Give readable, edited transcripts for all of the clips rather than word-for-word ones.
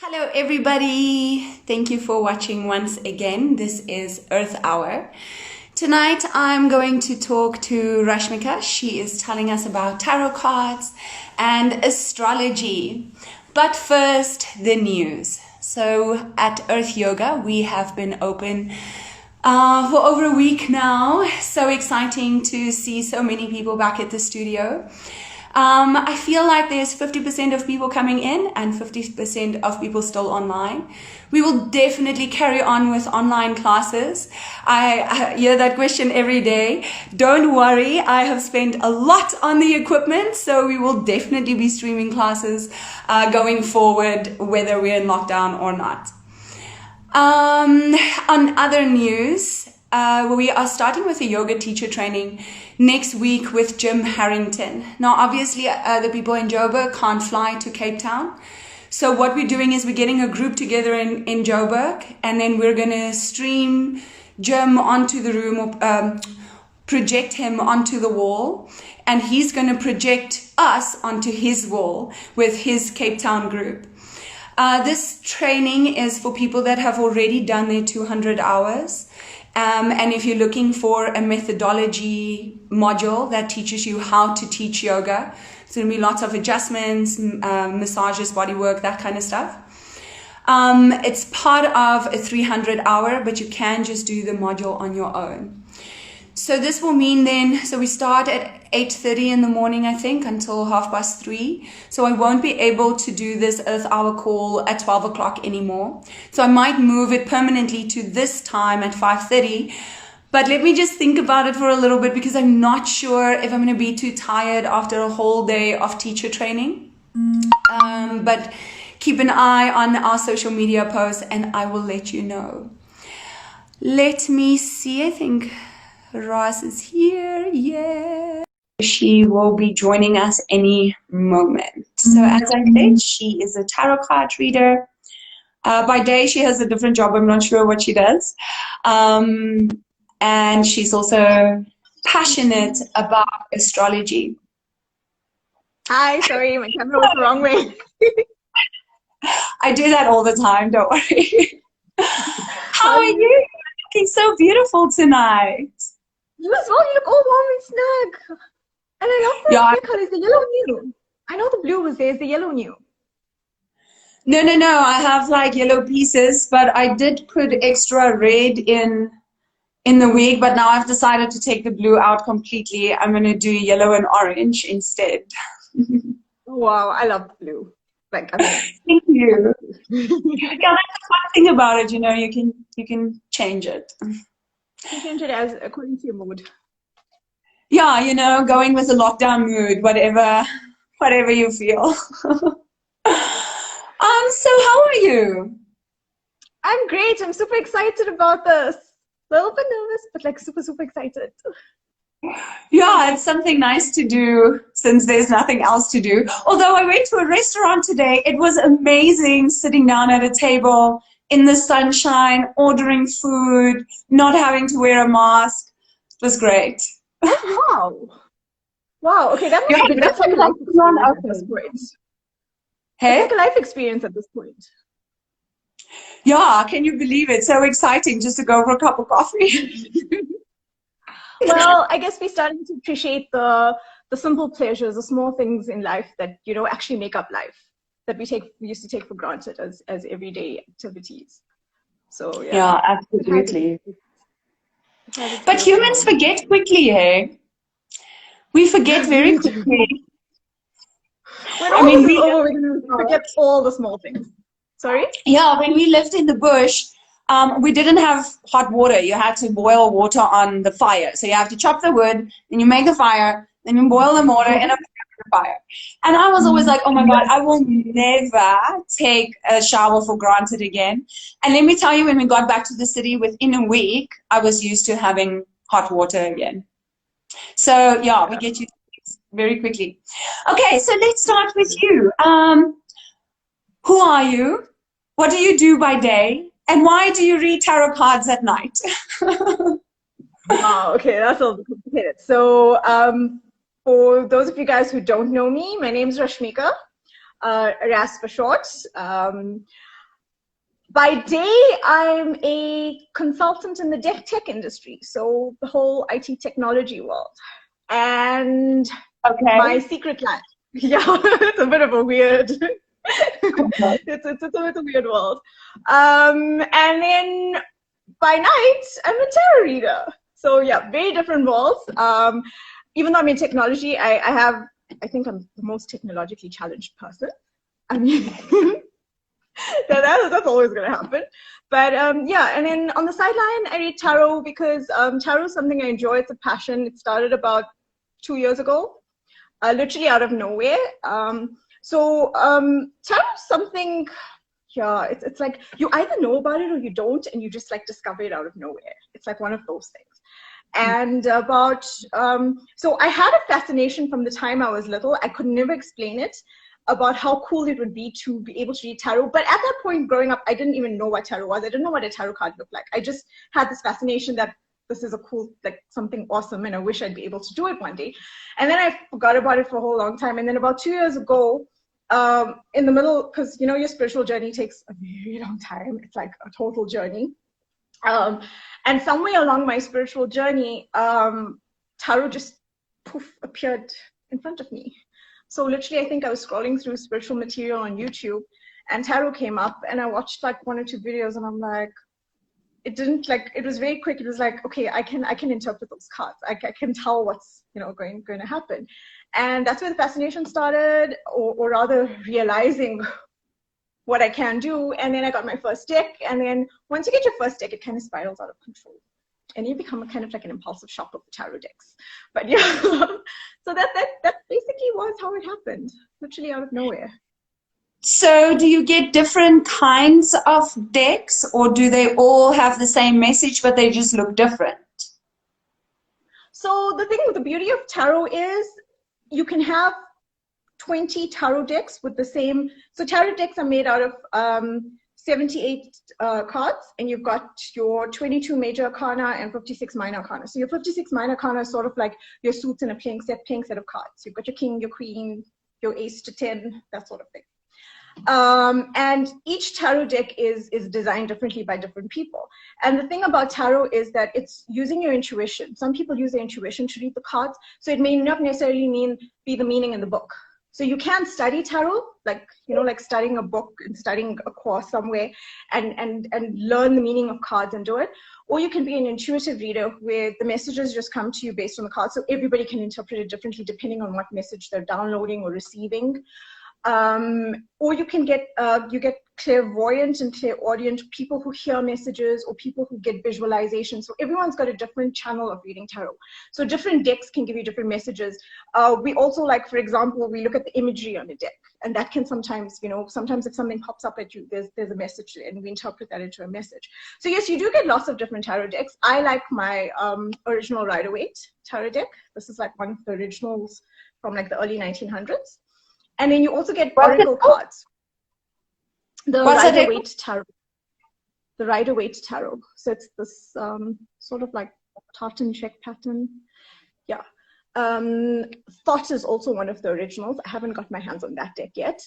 Hello, everybody. Thank you for watching once again. This is Earth Hour. Tonight, I'm going to talk to Rashmika. She is telling us about tarot cards and astrology. But first, the news. So at Earth Yoga, we have been open for over a week now. So exciting to see so many people back at the studio. I feel like there's 50% of people coming in and 50% of people still online. We will definitely carry on with online classes. I hear that question every day. Don't worry, I have spent a lot on the equipment, so we will definitely be streaming classes going forward, whether we're in lockdown or not. On other news, we are starting with a yoga teacher training next week with Jim Harrington. Now, obviously, the people in Joburg can't fly to Cape Town. So what we're doing is we're getting a group together in Joburg, and then we're going to stream Jim onto the room, project him onto the wall, and he's going to project us onto his wall with his Cape Town group. This training is for people that have already done their 200 hours. And if you're looking for a methodology module that teaches you how to teach yoga, it's going to be lots of adjustments, massages, body work, that kind of stuff. It's part of a 300 hour, but you can just do the module on your own. So this will mean then, so we start at 8:30 in the morning, I think, until 3:30. So I won't be able to do this Earth Hour call at 12 o'clock anymore. So I might move it permanently to this time at 5:30. But let me just think about it for a little bit, because I'm not sure if I'm going to be too tired after a whole day of teacher training. But keep an eye on our social media posts and I will let you know. Let me see, I think Ross is here. Yeah. She will be joining us any moment. So as I said, she is a tarot card reader. By day, she has a different job. I'm not sure what she does. And she's also passionate about astrology. Hi, sorry, my camera was the wrong way. I do that all the time, don't worry. How are you? You're looking so beautiful tonight. You as well, you look all warm and snug. And I love the hair colors, the yellow new. I know the blue was there, it's the yellow new. No. I have like yellow pieces, but I did put extra red in the wig, but now I've decided to take the blue out completely. I'm going to do yellow and orange instead. Wow, I love the blue. Like, I mean, thank you. Yeah, that's the fun thing about it, you know, you can change it. You change it as according to your mood. Yeah, you know, going with a lockdown mood, whatever you feel. So how are you? I'm great. I'm super excited about this. A little bit nervous, but like super, super excited. Yeah, it's something nice to do since there's nothing else to do. Although I went to a restaurant today, it was amazing sitting down at a table in the sunshine, ordering food, not having to wear a mask. It was great. Wow. Wow, okay, that's like a life experience at this point. Hey? It's like a life experience at this point. Yeah, can you believe it? So exciting just to go for a cup of coffee. Well, I guess we're starting to appreciate the simple pleasures, the small things in life that, you know, actually make up life, that we used to take for granted as everyday activities. So yeah, absolutely. But humans forget quickly, hey? We forget very quickly. When all this is over, we're going to forget all the small things. Sorry? Yeah, when we lived in the bush, we didn't have hot water. You had to boil water on the fire. So you have to chop the wood, then you make the fire, then you boil the water in a fire. And I was always like, oh my God, I will never take a shower for granted again. And let me tell you, when we got back to the city, within a week, I was used to having hot water again. So yeah, we get used to things very quickly. Okay, so let's start with you. Who are you? What do you do by day? And why do you read tarot cards at night? Oh, okay, that's a little complicated. So for those of you guys who don't know me, my name is Rashmika, Ras for short. By day, I'm a consultant in the tech industry, so the whole IT technology world. And my Okay. secret life, yeah, it's a bit of a weird, it's a weird world. And then by night, I'm a tarot reader. So yeah, very different worlds. Even though I'm in technology, I think I'm the most technologically challenged person. I mean, that's always going to happen. But yeah, and then on the sideline, I read tarot because tarot is something I enjoy. It's a passion. It started about 2 years ago, literally out of nowhere. Tarot is something, yeah, it's like you either know about it or you don't, and you just like discover it out of nowhere. It's like one of those things. And so I had a fascination from the time I was little. I could never explain it, about how cool it would be to be able to read tarot. But at that point growing up, I didn't even know what tarot was. I didn't know what a tarot card looked like. I just had this fascination that this is a cool, like something awesome, and I wish I'd be able to do it one day. And then I forgot about it for a whole long time. And then about 2 years ago, in the middle, because you know your spiritual journey takes a very long time. It's like a total journey. And somewhere along my spiritual journey, tarot just poof appeared in front of me. So literally, I think I was scrolling through spiritual material on YouTube, and tarot came up, and I watched like 1 or 2 videos, and I'm like, it didn't like, it was very quick. It was like, okay, I can interpret those cards. I can tell what's, you know, going to happen. And that's where the fascination started, or rather realizing what I can do. And then I got my first deck. And then once you get your first deck, it kind of spirals out of control. And you become a kind of like an impulsive shopper for tarot decks. But yeah, so that basically was how it happened, literally out of nowhere. So do you get different kinds of decks, or do they all have the same message, but they just look different? So the thing with the beauty of tarot is you can have 20 tarot decks with the same. So tarot decks are made out of 78 cards, and you've got your 22 major arcana and 56 minor arcana. So your 56 minor arcana is sort of like your suits in a playing set of cards. You've got your king, your queen, your ace to 10, that sort of thing. And each tarot deck is designed differently by different people. And the thing about tarot is that it's using your intuition. Some people use their intuition to read the cards, so it may not necessarily be the meaning in the book. So you can study tarot, like, you know, like studying a book and studying a course somewhere, and learn the meaning of cards and do it. Or you can be an intuitive reader where the messages just come to you based on the cards. So everybody can interpret it differently depending on what message they're downloading or receiving. Or you can get clairvoyant and clairaudient, people who hear messages, or people who get visualization. So everyone's got a different channel of reading tarot. So different decks can give you different messages. We also, like, for example, we look at the imagery on a deck, and that can sometimes, you know, sometimes if something pops up at you, there's a message, and we interpret that into a message. So yes, you do get lots of different tarot decks. I like my original Rider-Waite tarot deck. This is like one of the originals from like the early 1900s. And then you also get oracle cards. The Rider-Waite tarot. The Rider-Waite tarot. So it's this sort of like tartan check pattern. Yeah. Thought is also one of the originals. I haven't got my hands on that deck yet.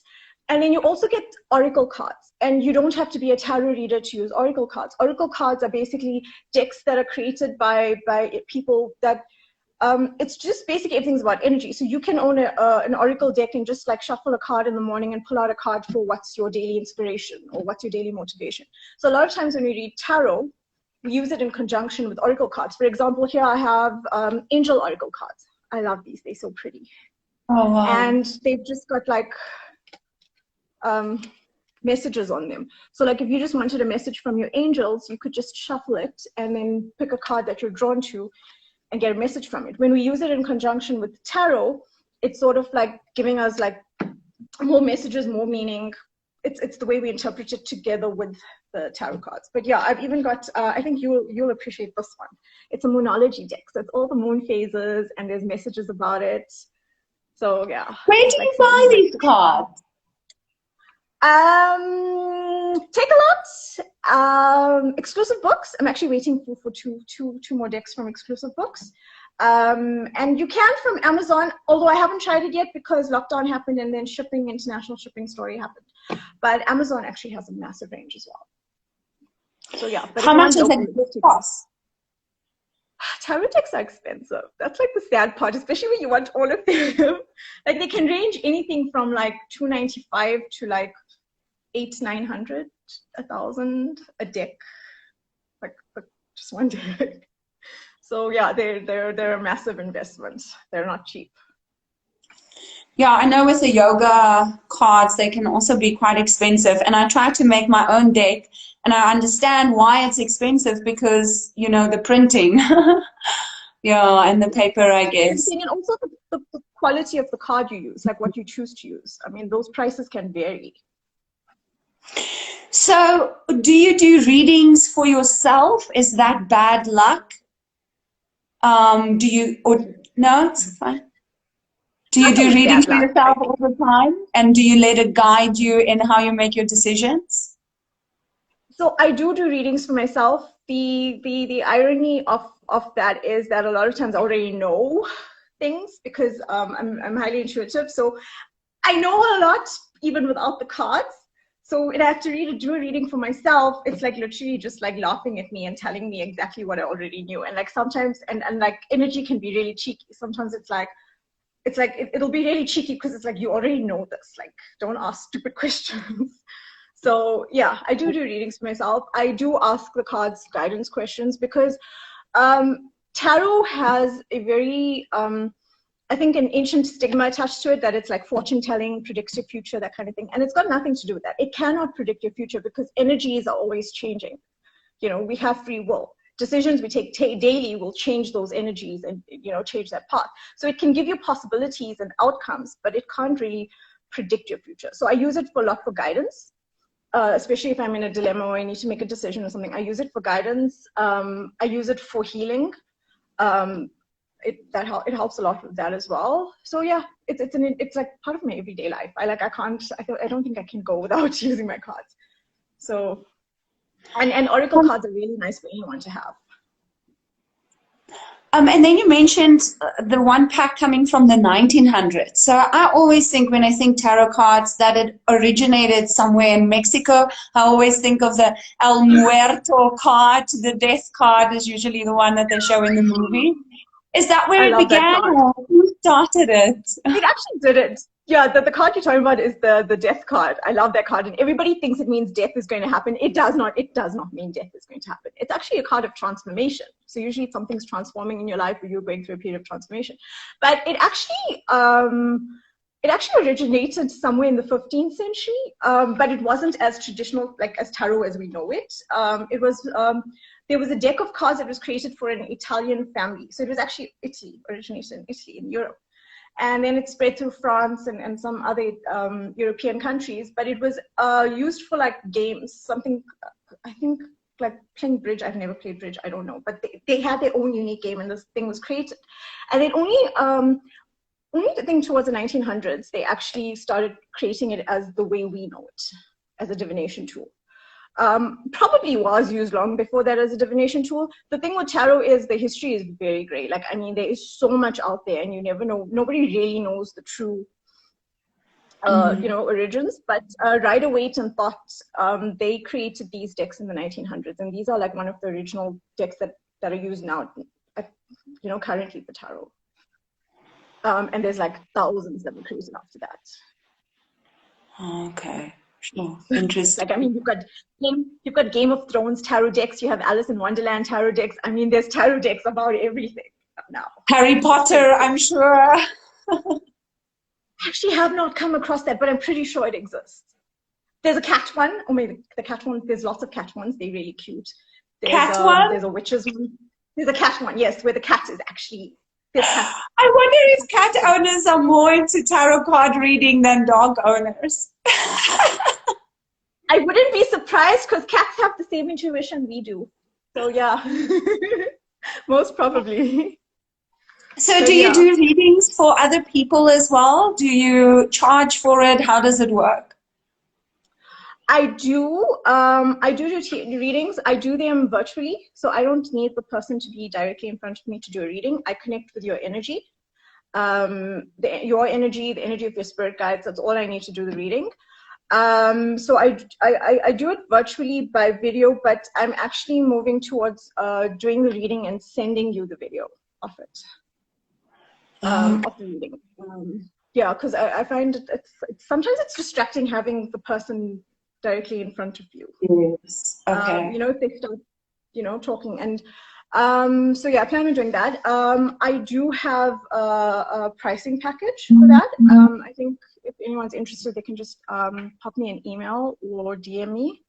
And then you also get oracle cards. And you don't have to be a tarot reader to use oracle cards. Oracle cards are basically decks that are created by people that it's just basically everything's about energy. So you can own an oracle deck and just like shuffle a card in the morning and pull out a card for what's your daily inspiration or what's your daily motivation. So a lot of times when we read tarot, we use it in conjunction with oracle cards. For example, here I have angel oracle cards. I love these. They're so pretty. Oh, wow. And they've just got like messages on them. So like if you just wanted a message from your angels, you could just shuffle it and then pick a card that you're drawn to and get a message from it. When we use it in conjunction with tarot, it's sort of like giving us like more messages, more meaning. It's the way we interpret it together with the tarot cards. But yeah, I've even got, I think you'll appreciate this one. It's a moonology deck. So it's all the moon phases and there's messages about it. So yeah. Where do you buy these cards? Take a lot. Exclusive books. I'm actually waiting for two more decks from exclusive books. And you can from Amazon, although I haven't tried it yet because lockdown happened and then international shipping story happened. But Amazon actually has a massive range as well. So yeah, but if How you much want does local, it cost? tarot decks are expensive. That's like the sad part, especially when you want all of them. Like they can range anything from like $295 to like $800, $900, $1,000 a deck, like just one deck. So yeah, they're a massive investment. They're not cheap. Yeah, I know with the yoga cards, they can also be quite expensive. And I try to make my own deck, and I understand why it's expensive because, you know, the printing. Yeah, and the paper, I guess. And also the quality of the card you use, like what you choose to use. I mean, those prices can vary. So, do you do readings for yourself? Is that bad luck? Do you, or no, it's fine. Do I you do think it's readings bad for luck. yourself all the time? And do you let it guide you in how you make your decisions? So I do readings for myself. The irony of that is that a lot of times I already know things because I'm highly intuitive. So I know a lot even without the cards. So when I have to do a reading for myself, it's like literally just like laughing at me and telling me exactly what I already knew. And like sometimes, and like energy can be really cheeky. Sometimes it'll be really cheeky because it's like, you already know this. Like, don't ask stupid questions. So yeah, I do readings for myself. I do ask the cards guidance questions because tarot has a very, I think, an ancient stigma attached to it that it's like fortune telling, predicts your future, that kind of thing. And it's got nothing to do with that. It cannot predict your future because energies are always changing. You know, we have free will. Decisions we take daily will change those energies and, you know, change that path. So it can give you possibilities and outcomes, but it can't really predict your future. So I use it for a lot for guidance. Especially if I'm in a dilemma or I need to make a decision or something, I use it for guidance. I use it for healing. It helps a lot with that as well. So yeah, it's like part of my everyday life. I don't think I can go without using my cards. So, and oracle cards are really nice for anyone to have. And then you mentioned the one pack coming from the 1900s. So I always think when I think tarot cards that it originated somewhere in Mexico. I always think of the El Muerto card. The death card is usually the one that they show in the movie. Is that where I it love that began, card. or who started it? It actually didn't. Yeah, the card you're talking about is the death card. I love that card. And everybody thinks it means death is going to happen. It does not. It does not mean death is going to happen. It's actually a card of transformation. So usually something's transforming in your life or you're going through a period of transformation. But it actually originated somewhere in the 15th century, but it wasn't as traditional, like as tarot as we know it. There was a deck of cards that was created for an Italian family. So it was actually Italy, originated in Italy, in Europe. And then it spread through France and some other European countries. But it was used for like games, something, I think, like playing bridge. I've never played bridge, I don't know. But they had their own unique game and this thing was created. And then only I think towards the 1900s, they actually started creating it as the way we know it, as a divination tool. Probably was used long before that as a divination tool. The thing with tarot is the history is very great. Like, I mean, there is so much out there and you never know, nobody really knows the true, you know, origins. But Rider-Waite and Thought, they created these decks in the 1900s. And these are like one of the original decks that are used now, you know, currently for tarot. And there's like thousands that were created after that. Okay, sure, interesting. Like, I mean, you've got Game of Thrones tarot decks, you have Alice in Wonderland tarot decks. I mean, there's tarot decks about everything now. Harry Potter, I'm sure. I actually have not come across that, but I'm pretty sure it exists. There's a cat one, or maybe the cat one. There's lots of cat ones. They're really cute. Cat one? There's a witch's one. There's a cat one, yes, where the cat is actually. I wonder if cat owners are more into tarot card reading than dog owners. I wouldn't be surprised because cats have the same intuition we do. So yeah, most probably. So do you do readings for other people as well? Do you charge for it? How does it work? I do readings. I do them virtually. So I don't need the person to be directly in front of me to do a reading. I connect with your energy. Your energy, the energy of your spirit guides. That's all I need to do the reading. So I do it virtually by video, but I'm actually moving towards doing the reading and sending you the video of it, of the reading. Yeah, because I find it's sometimes it's distracting having the person directly in front of you. Yes. Okay. You know, if they start, you know, talking. And so yeah, I plan on doing that. I do have a pricing package for that. I think if anyone's interested, they can just pop me an email or DM me,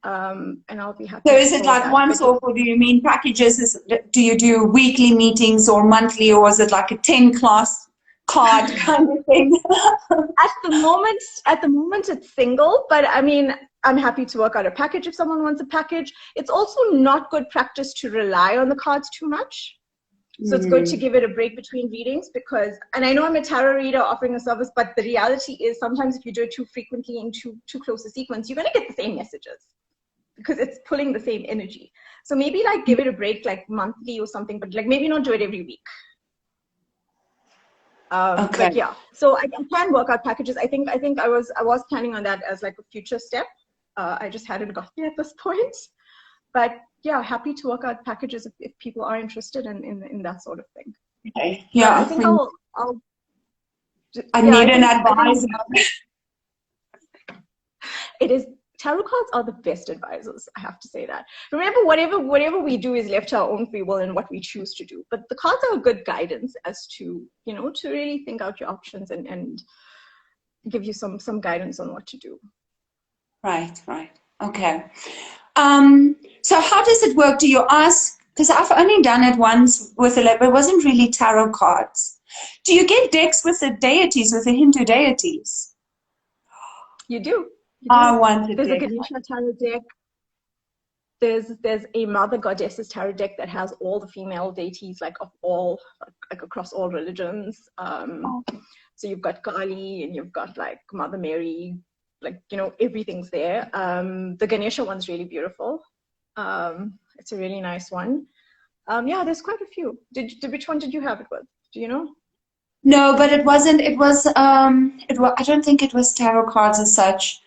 and I'll be happy. So is to it forward like that. once off, or do you mean packages? Do you do weekly meetings or monthly, or is it like a 10-class card kind of thing? At the moment it's single, but I mean, I'm happy to work out a package if someone wants a package. It's also not good practice to rely on the cards too much. So it's good to give it a break between readings, because, and I know I'm a tarot reader offering a service, but the reality is sometimes if you do it too frequently in too close a sequence, you're going to get the same messages because it's pulling the same energy. So maybe like give it a break, like monthly or something, but like maybe not do it every week. Okay. But yeah, so I can work out packages. I think I was planning on that as like a future step. I just hadn't got there at this point. But yeah, happy to work out packages if people are interested in that sort of thing. Okay. Yeah. But I think I need an advisor. It is, tarot cards are the best advisors. I have to say that. Remember, whatever we do is left to our own free will and what we choose to do. But the cards are a good guidance as to, you know, to really think out your options and give you some guidance on what to do. Right. Okay. So how does it work? Do you ask, because I've only done it once with but it wasn't really tarot cards. Do you get decks with the deities, with the Hindu deities? You do. I want a There's deck. a Ganesha tarot deck. There's a Mother Goddesses tarot deck that has all the female deities, like of all, like across all religions. So you've got Kali and you've got like Mother Mary, like, you know, everything's there. The Ganesha one's really beautiful. It's a really nice one. Yeah, there's quite a few. Which one did you have it with? Do you know? No, but it wasn't. It was. I don't think it was tarot cards as such.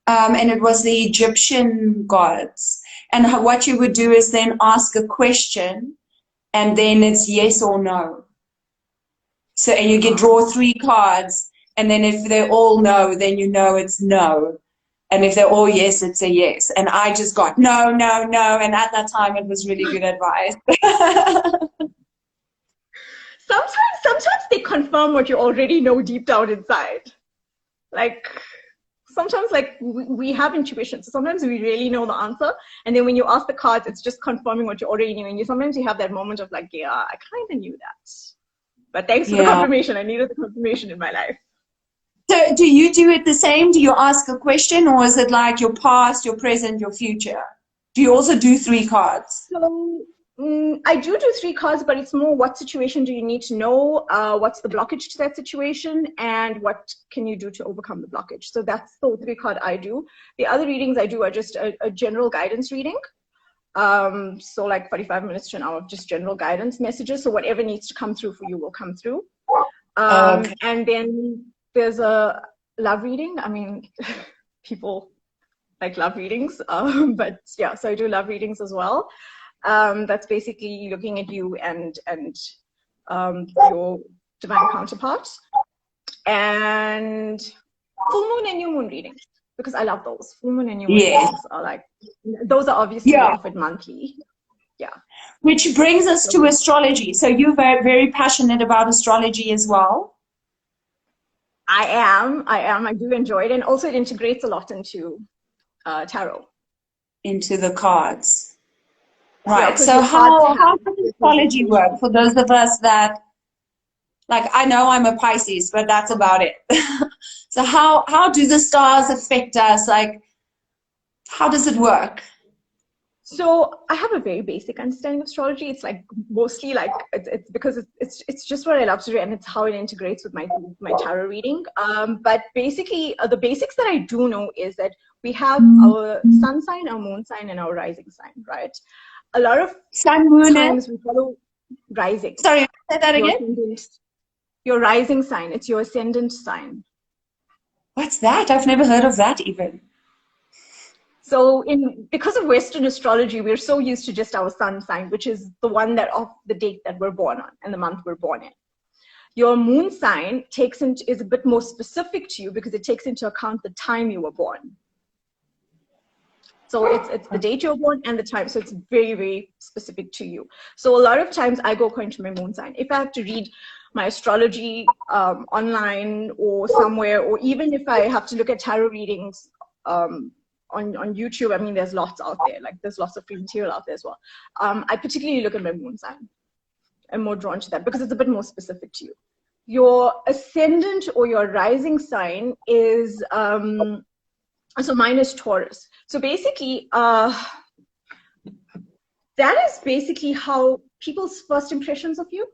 And it was the Egyptian gods. And what you would do is then ask a question, and then it's yes or no. So, and you draw 3 cards, and then if they're all no, then you know it's no. And if they're all yes, it's a yes. And I just got no. And at that time, it was really good advice. Sometimes they confirm what you already know deep down inside. Like, sometimes like we have intuition. So sometimes we really know the answer. And then when you ask the cards, it's just confirming what you already knew. And sometimes you have that moment of like, yeah, I kind of knew that. But thanks for the confirmation. I needed the confirmation in my life. So do you do it the same? Do you ask a question, or is it like your past, your present, your future? Do you also do 3 cards? So I do 3 cards, but it's more what situation do you need to know, what's the blockage to that situation, and what can you do to overcome the blockage. So that's the 3 card I do. The other readings I do are just a general guidance reading. So like 45 minutes to an hour of just general guidance messages. So whatever needs to come through for you will come through. Okay. And then there's a love reading. I mean, people like love readings, but yeah, so I do love readings as well. That's basically looking at you and your divine counterpart. And full moon and new moon readings, because I love those. Full moon and new moon readings are like, those are obviously offered monthly. Yeah. Which brings us to astrology. So you're very, very passionate about astrology as well? I am. I do enjoy it. And also it integrates a lot into tarot. Into the cards. Right. Yeah, so how does astrology work for those of us that, like, I know I'm a Pisces, but that's about it. So how do the stars affect us? Like, how does it work? So I have a very basic understanding of astrology. It's like mostly like it's because it's just what I love to do, and it's how it integrates with my tarot reading. But basically, the basics that I do know is that we have our sun sign, our moon sign, and our rising sign, right? A lot of sun, moon, times we follow rising. Sorry, say that again. Your rising sign. It's your ascendant sign. What's that? I've never heard of that even. So because of Western astrology, we're so used to just our sun sign, which is the one that of the date that we're born on and the month we're born in. Your moon sign is a bit more specific to you because it takes into account the time you were born. So it's the date you were born and the time. So it's very, very specific to you. So a lot of times I go according to my moon sign. If I have to read my astrology online or somewhere, or even if I have to look at tarot readings on YouTube, I mean, there's lots out there. Like there's lots of free material out there as well. I particularly look at my moon sign. I'm more drawn to that because it's a bit more specific to you. Your ascendant or your rising sign is, so mine is Taurus. So basically, that is basically how people's first impressions of you.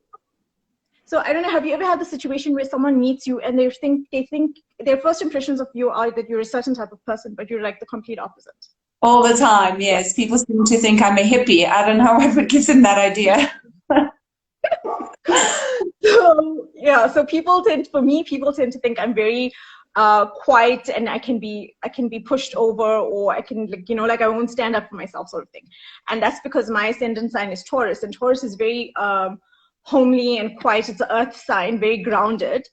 So I don't know, have you ever had the situation where someone meets you and they think their first impressions of you are that you're a certain type of person, but you're like the complete opposite? All the time, yes. People seem to think I'm a hippie. I don't know what would give them that idea. So yeah, so people tend to think I'm very quiet and I can be pushed over, or I can, like, you know, like I won't stand up for myself, sort of thing. And that's because my ascendant sign is Taurus, and Taurus is very homely and quiet. It's an earth sign, very grounded,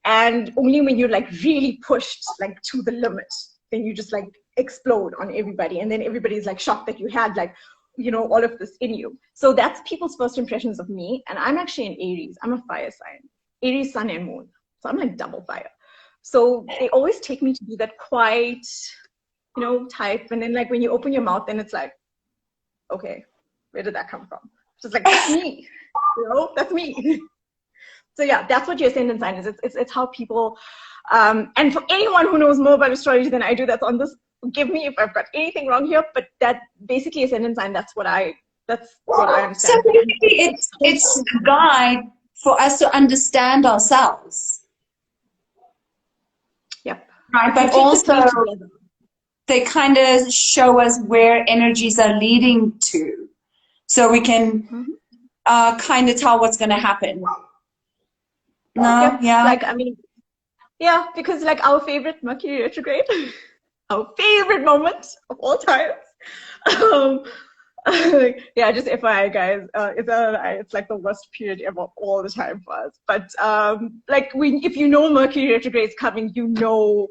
and only when you're like really pushed like to the limit, then you just like explode on everybody, and then everybody's like shocked that you had, like, you know, all of this in you. So that's people's first impressions of me. And I'm actually an Aries. I'm a fire sign, Aries sun and moon, so I'm like double fire. So they always take me to be that quiet, you know, type. And then like when you open your mouth, then it's like, okay, where did that come from? Just like, that's me, you know, that's me. So yeah, that's what your ascendant sign is. It's how people, and for anyone who knows more about astrology than I do, that's on this, give me if I've got anything wrong here, but that basically ascendant sign, that's what I understand. So basically it's a guide for us to understand ourselves. Yep. Right, but also they kind of show us where energies are leading to, so we can kind of tell what's going to happen. No, yep. yeah. Like, I mean, yeah, because like our favorite Mercury retrograde, our favorite moment of all times. Yeah, just FYI, guys, it's like the worst period ever all the time for us. But like if you know Mercury retrograde is coming, you know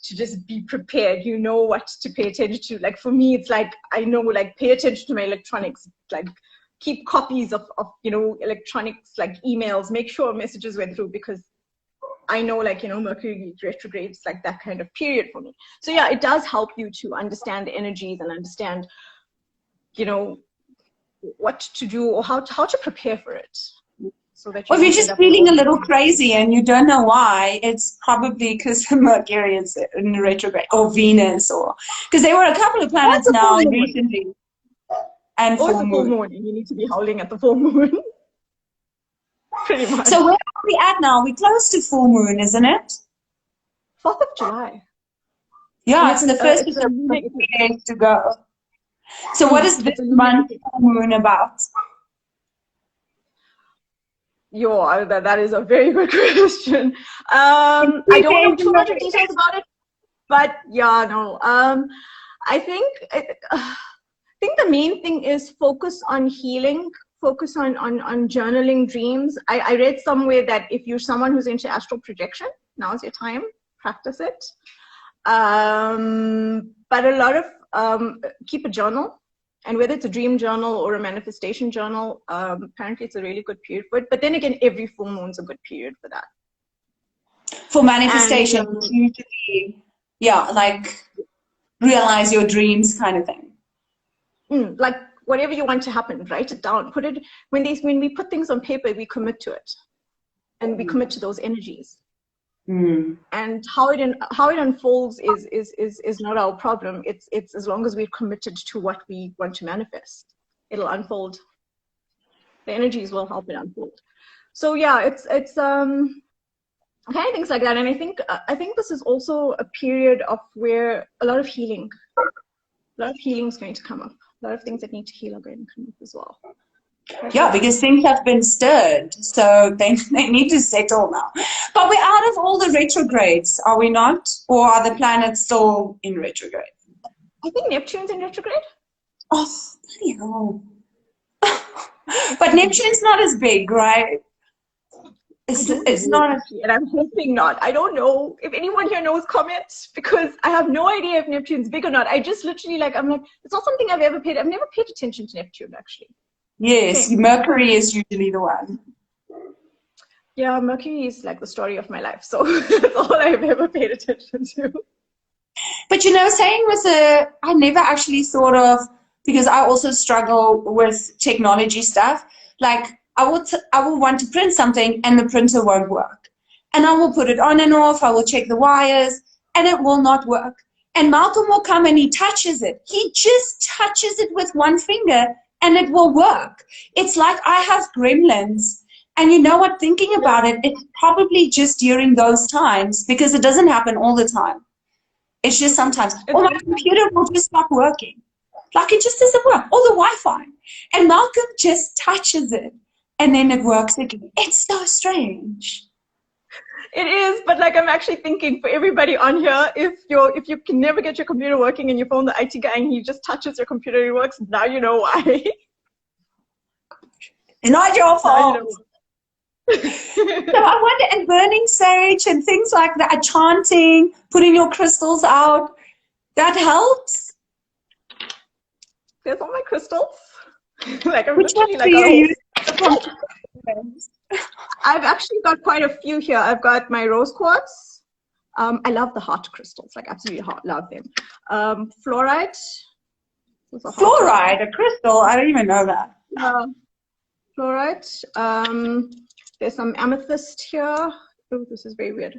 to just be prepared. You know what to pay attention to. Like for me, it's like I know, like, pay attention to my electronics. Like keep copies of you know, electronics, like emails. Make sure messages went through, because I know, like, you know, Mercury retrograde is like that kind of period for me. So yeah, it does help you to understand the energies and understand, you know, what to do or how to prepare for it. So that Well, if you're just feeling a little crazy and you don't know why, it's probably because Mercury is in retrograde, or Venus, or because there were a couple of planets now recently. And or the full moon, and you need to be howling at the full moon. Pretty much. So where are we at now? We're close to full moon, isn't it? 4th of July. Yeah, it's the first of the days to go. So what is this month full moon about? That is a very good question. I don't know too much of details about it, but yeah, no. I think the main thing is focus on healing, focus on journaling dreams. I read somewhere that if you're someone who's into astral projection, now's your time, practice it. But a lot of keep a journal. And whether it's a dream journal or a manifestation journal, apparently it's a really good period for it. But then again, every full moon's a good period for that. For manifestation, usually, yeah, like realize your dreams kind of thing. Like whatever you want to happen, write it down. Put it, when we put things on paper, we commit to it. And we commit to those energies. And how it unfolds is not our problem. It's as long as we're committed to what we want to manifest, it'll unfold. The energies will help it unfold. So yeah, it's kind of things like that. And I think this is also a period of where a lot of healing is going to come up. A lot of things that need to heal are going to come up as well. Yeah, because things have been stirred, so they need to settle now. But we're out of all the retrogrades, are we not? Or are the planets still in retrograde? I think Neptune's in retrograde. Oh, bloody hell. But Neptune's not as big, right? It's not. And I'm hoping not. I don't know if anyone here knows, comment, because I have no idea if Neptune's big or not. I just literally I'm like, it's not something I've never paid attention to Neptune, actually. Yes, Same. Mercury is usually the one. Yeah, Mercury is like the story of my life, so that's all I've ever paid attention to. But you know, saying with I never actually thought of, because I also struggle with technology stuff. Like I will want to print something and the printer won't work. And I will put it on and off, I will check the wires, and it will not work. And Malcolm will come and he touches it. He just touches it with one finger and it will work. It's like I have gremlins. And you know what, thinking about it, it's probably just during those times, because it doesn't happen all the time. It's just sometimes. Or my computer will just stop working. Like it just doesn't work. Or the Wi-Fi. And Malcolm just touches it and then it works again. It's so strange. It is, but like I'm actually thinking for everybody on here, if you can never get your computer working and you phone the IT guy and he just touches your computer, it works, now you know why. It's not your fault. So I wonder, and burning sage and things like that, chanting, putting your crystals out, that helps. There's all my crystals. Like I'm Which literally one do you use? I've actually got quite a few here. I've got my rose quartz. I love the heart crystals, like absolutely love them. Fluorite. Fluorite, a crystal? I don't even know that. Fluorite. There's some amethyst here. Oh, this is very weird.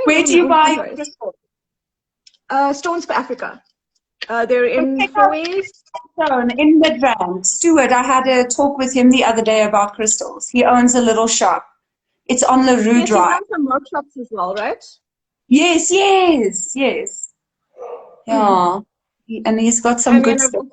Where do you buy crystals? Stones for Africa. They're in 4 ways. In Midrand. Stuart, I had a talk with him the other day about crystals. He owns a little shop. It's on the Rue Drive. He runs some workshops as well, right? Yes. Yeah. And he's got some good stuff.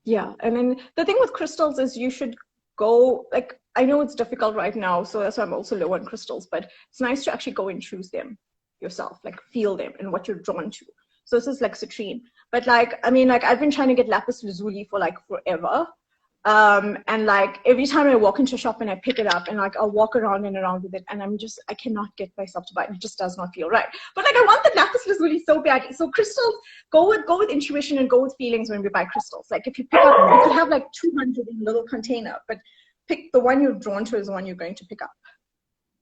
Yeah, and then the thing with crystals is you should go, like, I know it's difficult right now, so that's why I'm also low on crystals, but it's nice to actually go and choose them yourself, like feel them and what you're drawn to. So this is like citrine. But like, I mean, like I've been trying to get lapis lazuli for like forever. And like every time I walk into a shop and I pick it up and like I'll walk around and around with it and I cannot get myself to buy it. It just does not feel right. But like I want the lapis lazuli so badly. So crystals, go with intuition and go with feelings when we buy crystals. Like if you pick up, you could have like 200 in a little container, but pick the one you're drawn to is the one you're going to pick up.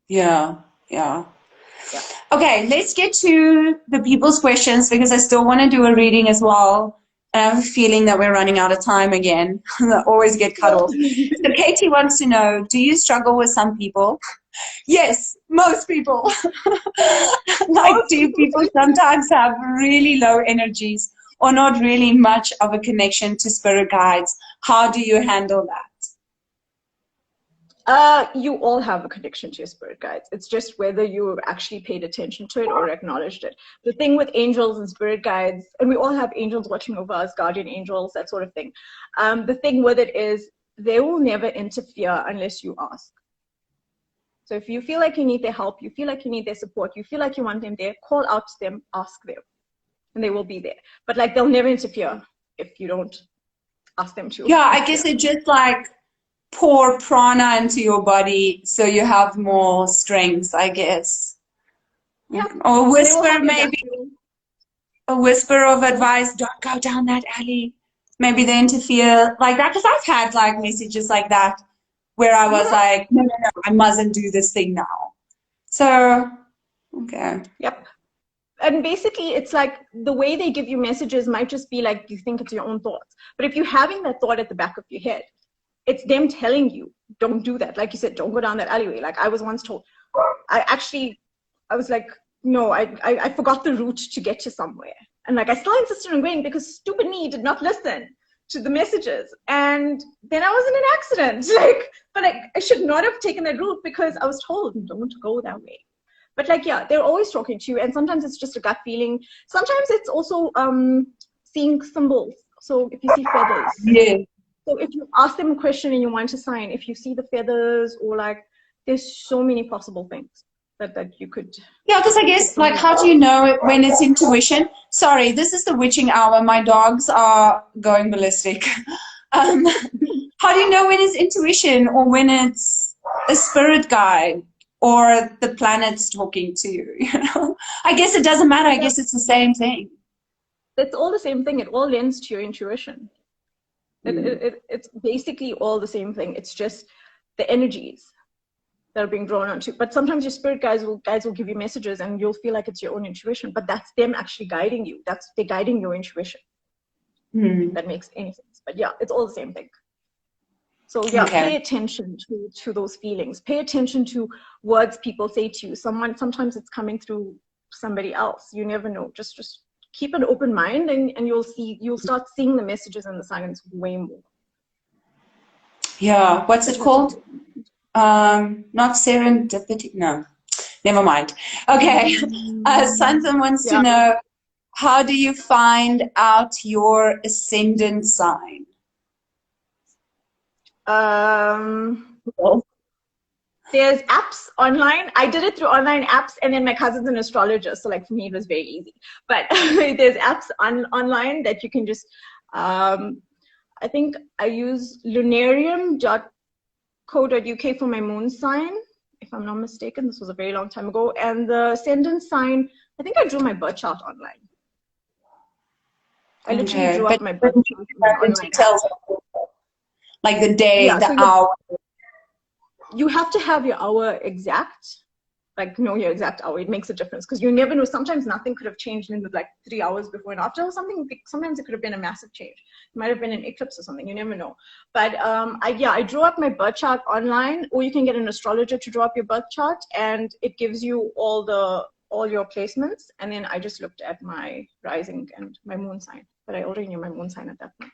Yeah. Okay, let's get to the people's questions because I still want to do a reading as well. I have a feeling that we're running out of time again. I always get cut off. So Katie wants to know, do you struggle with some people? Yes, most people. Like, do people sometimes have really low energies or not really much of a connection to spirit guides? How do you handle that? You all have a connection to your spirit guides. It's just whether you actually paid attention to it or acknowledged it. The thing with angels and spirit guides, and we all have angels watching over us, guardian angels, that sort of thing. The thing with it is they will never interfere unless you ask. So if you feel like you need their help, you feel like you need their support, you feel like you want them there, call out to them, ask them, and they will be there. But like they'll never interfere if you don't ask them to. Yeah, I guess it's just like pour prana into your body so you have more strength, I guess. Yeah. Or whisper, maybe. A whisper of advice, don't go down that alley. Maybe they interfere like that. Because I've had like messages like that where I was like, no, I mustn't do this thing now. So, okay. Yep. And basically, it's like the way they give you messages might just be like you think it's your own thoughts. But if you're having that thought at the back of your head, it's them telling you, don't do that. Like you said, don't go down that alleyway. Like I was once told, I was like, no, I forgot the route to get to somewhere. And like, I still insisted on going because stupid me did not listen to the messages. And then I was in an accident. But I should not have taken that route because I was told, don't go that way. But like, yeah, they're always talking to you. And sometimes it's just a gut feeling. Sometimes it's also seeing symbols. So if you see feathers. Yeah. So if you ask them a question and you want a sign, if you see the feathers or like, there's so many possible things that you could. Yeah, because I guess, like, how do you know when it's intuition? Sorry, this is the witching hour. My dogs are going ballistic. um, how do you know when it's intuition or when it's a spirit guide or the planets talking to you? You know, I guess it doesn't matter. I guess it's the same thing. It's all the same thing. It all lends to your intuition. It's basically all the same thing. It's just the energies that are being drawn onto. But sometimes your spirit guides will give you messages and you'll feel like it's your own intuition, but that's them actually guiding you. They're guiding your intuition. If that makes any sense. But yeah, it's all the same thing. So yeah, pay attention to those feelings. Pay attention to words people say to you. Sometimes it's coming through somebody else. You never know. Just keep an open mind and you'll start seeing the messages and the signs way more. Yeah, what's it called? Not serendipity. No, never mind. Okay. Sansan wants to know, how do you find out your ascendant sign? There's apps online. I did it through online apps, and then my cousin's an astrologer, so like for me it was very easy. But there's apps online that you can just I think I use lunarium.co.uk for my moon sign, if I'm not mistaken. This was a very long time ago. And the ascendant sign, I think I drew my birth chart online. I literally drew up my birth chart online. Like the day, the hour. You have to have your hour exact, like know your exact hour. It makes a difference because you never know. Sometimes nothing could have changed in the like 3 hours before and after or something. Sometimes it could have been a massive change. It might have been an eclipse or something. You never know. But I drew up my birth chart online, or you can get an astrologer to draw up your birth chart, and it gives you all your placements. And then I just looked at my rising and my moon sign, but I already knew my moon sign at that point.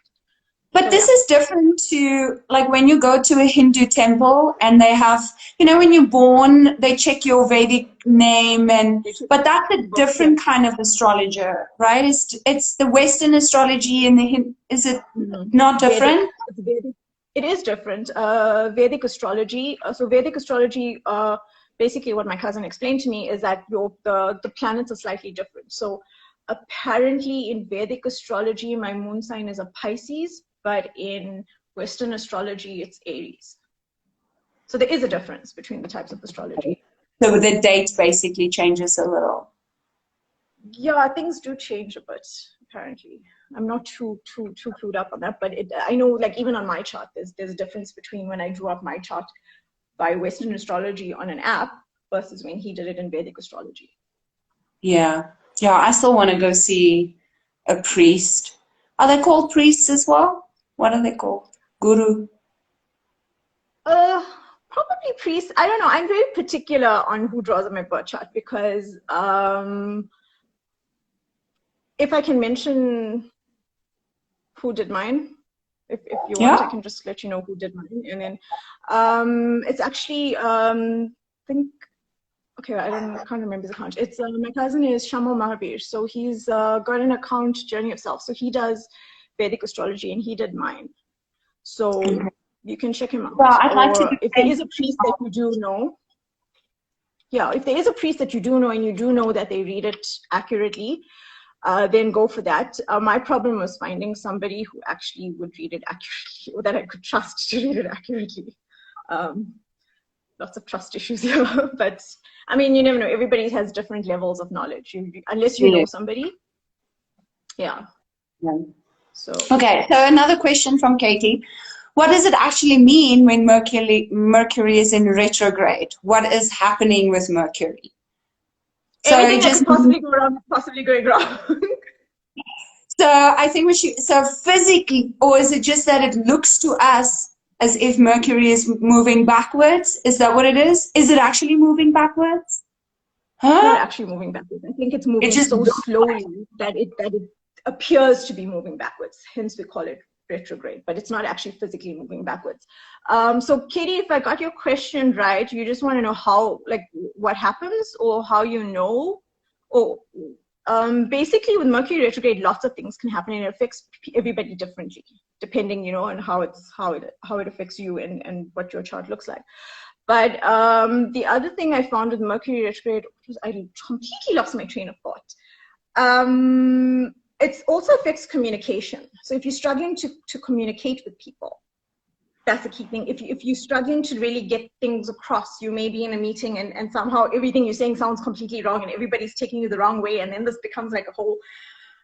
But this is different to, like, when you go to a Hindu temple and they have, you know, when you're born, they check your Vedic name, but that's a different kind of astrologer, right? It's the Western astrology and is it not different? It is different. Vedic astrology. So Vedic astrology, basically what my cousin explained to me is that the planets are slightly different. So apparently in Vedic astrology, my moon sign is a Pisces, but in Western astrology, it's Aries. So there is a difference between the types of astrology. So the date basically changes a little. Yeah, things do change a bit, apparently. I'm not too clued up on that, but I know, like, even on my chart, there's a difference between when I drew up my chart by Western astrology on an app versus when he did it in Vedic astrology. Yeah. Yeah, I still want to go see a priest. Are they called priests as well? What are they called? Guru? Probably priests. I don't know. I'm very particular on who draws up my birth chart because if I can mention who did mine, if you want, I can just let you know who did mine. And then it's actually, I think, okay, I can't remember his account. It's my cousin is Shamal Mahavir. So he's got an account, Journey of Self. So he does Vedic astrology and he did mine. So you can check him out. Well, I'd like to. If there is a priest that you do know, if there is a priest that you do know and you do know that they read it accurately, then go for that. My problem was finding somebody who actually would read it accurately, or that I could trust to read it accurately. Lots of trust issues here, but I mean, you never know. Everybody has different levels of knowledge. Unless you know somebody. Yeah. So. Okay, so another question from Katie. What does it actually mean when Mercury is in retrograde? What is happening with Mercury? Everything that could possibly go wrong is possibly going wrong. So I think so physically, or is it just that it looks to us as if Mercury is moving backwards? Is that what it is? Is it actually moving backwards? It's not actually moving backwards. I think it's moving so slowly that it appears to be moving backwards. Hence we call it retrograde, but it's not actually physically moving backwards. So Katie, if I got your question right, you just want to know how, like, what happens or how you know, or basically with Mercury retrograde, lots of things can happen, and it affects everybody differently, depending, on how it affects you and what your chart looks like. But the other thing I found with Mercury retrograde, I completely lost my train of thought. It also affects communication. So if you're struggling to communicate with people, that's the key thing. If you're struggling to really get things across, you may be in a meeting and somehow everything you're saying sounds completely wrong and everybody's taking you the wrong way, and then this becomes like a whole,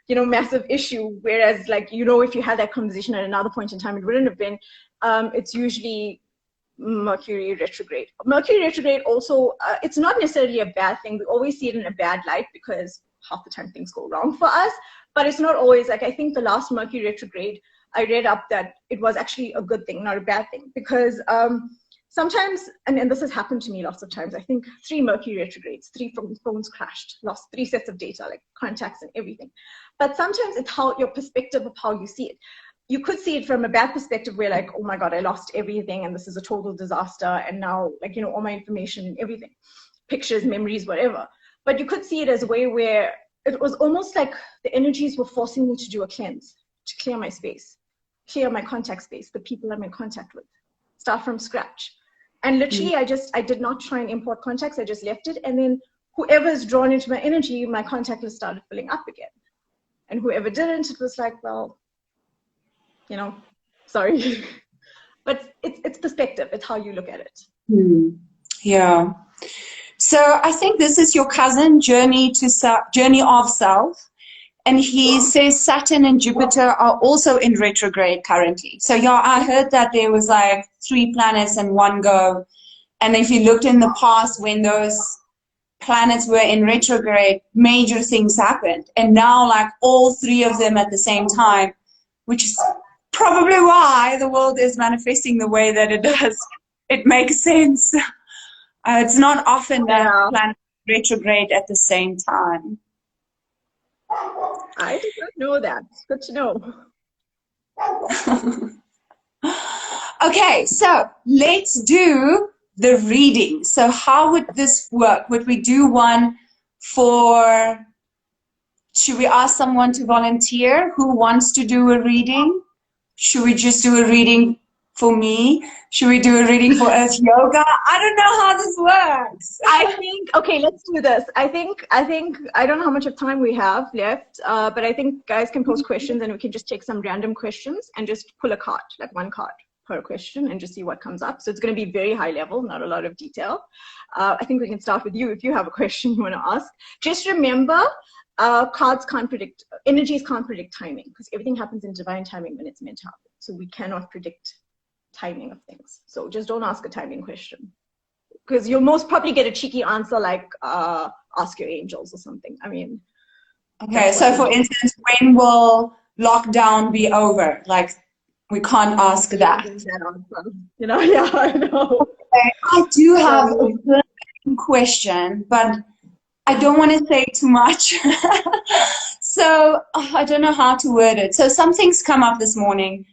massive issue. Whereas if you had that conversation at another point in time, it wouldn't have been. It's usually Mercury retrograde. Mercury retrograde also, it's not necessarily a bad thing. We always see it in a bad light because half the time things go wrong for us, but it's not always. Like, I think the last Mercury retrograde, I read up that it was actually a good thing, not a bad thing, because sometimes, and this has happened to me lots of times, I think 3 Mercury retrogrades, 3 phones crashed, lost 3 sets of data, like contacts and everything. But sometimes it's how your perspective of how you see it. You could see it from a bad perspective where like, oh my God, I lost everything and this is a total disaster. And now all my information and everything, pictures, memories, whatever. But you could see it as a way where it was almost like the energies were forcing me to do a cleanse, to clear my space, clear my contact space, the people I'm in contact with, start from scratch. And literally, I did not try and import contacts. I just left it. And then whoever is drawn into my energy, my contact list started filling up again. And whoever didn't, it was like, well, sorry. But it's perspective. It's how you look at it. Yeah. So I think this is your cousin, Journey of Self. And he says Saturn and Jupiter are also in retrograde currently. So yeah, I heard that there was like 3 planets in one go. And if you looked in the past when those planets were in retrograde, major things happened. And now like all 3 of them at the same time, which is probably why the world is manifesting the way that it does. It makes sense. It's not often that planets retrograde at the same time. I did not know that. It's good to know. Okay, so let's do the reading. So how would this work? Would we do one should we ask someone to volunteer who wants to do a reading? Should we just do a reading for me? Should we do a reading for Earth Yoga? I don't know how this works. I think, okay, let's do this. I think, I don't know how much of time we have left, but I think guys can post questions and we can just take some random questions and just pull a card, like 1 card per question, and just see what comes up. So it's going to be very high level, not a lot of detail. I think we can start with you if you have a question you want to ask. Just remember, cards can't predict, energies can't predict timing, because everything happens in divine timing when it's meant to happen. So we cannot predict timing of things. So just don't ask a timing question, because you'll most probably get a cheeky answer like ask your angels or something. I mean, okay, so for instance, when will lockdown be over? Like, we can't ask that. Yeah, I know. Okay, I do have a question, but I don't want to say too much. So I don't know how to word it. So something's come up this morning.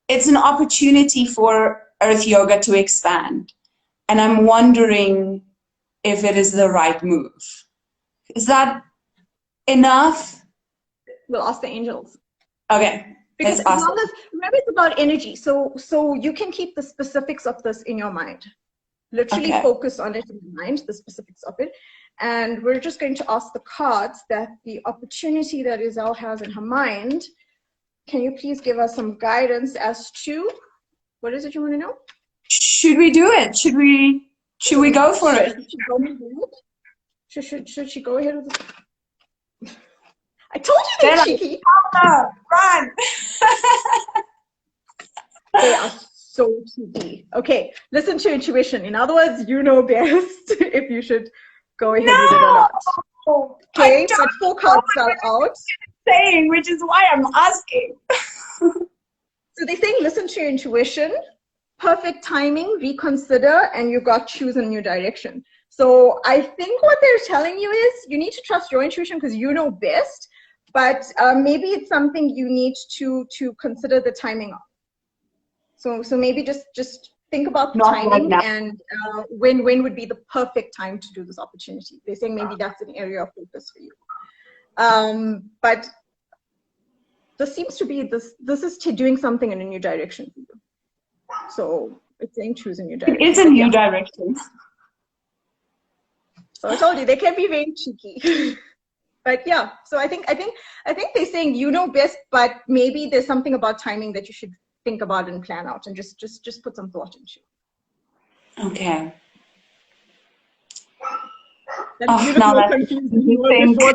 It's an opportunity for Earth Yoga to expand. And I'm wondering if it is the right move. Is that enough? We'll ask the angels. Okay. Because as long as, remember, it's about energy. So you can keep the specifics of this in your mind. Literally focus on it in your mind, the specifics of it. And we're just going to ask the cards that the opportunity that Isel has in her mind. Can you please give us some guidance as to what is it you want to know? Should we do it? Should we go for it? Should she go ahead with it? I told you they're cheeky. Run! They are so cheeky. Okay, listen to intuition. In other words, you know best if you should go ahead with it or not. Okay, but 4 cards are out. Saying, which is why I'm asking. So they're saying, listen to your intuition, perfect timing, reconsider, and you got choose a new direction. So I think what they're telling you is you need to trust your intuition because you know best, but maybe it's something you need to consider the timing of. So maybe just think about the timing and when would be the perfect time to do this opportunity. They're saying maybe that's an area of focus for you. But this seems to be this is doing something in a new direction for you. So it's saying choose a new direction. It is a new direction. So I told you they can be very cheeky. But yeah, so I think they're saying you know best, but maybe there's something about timing that you should think about and plan out, and just put some thought into. Okay. That you look more confused than you were before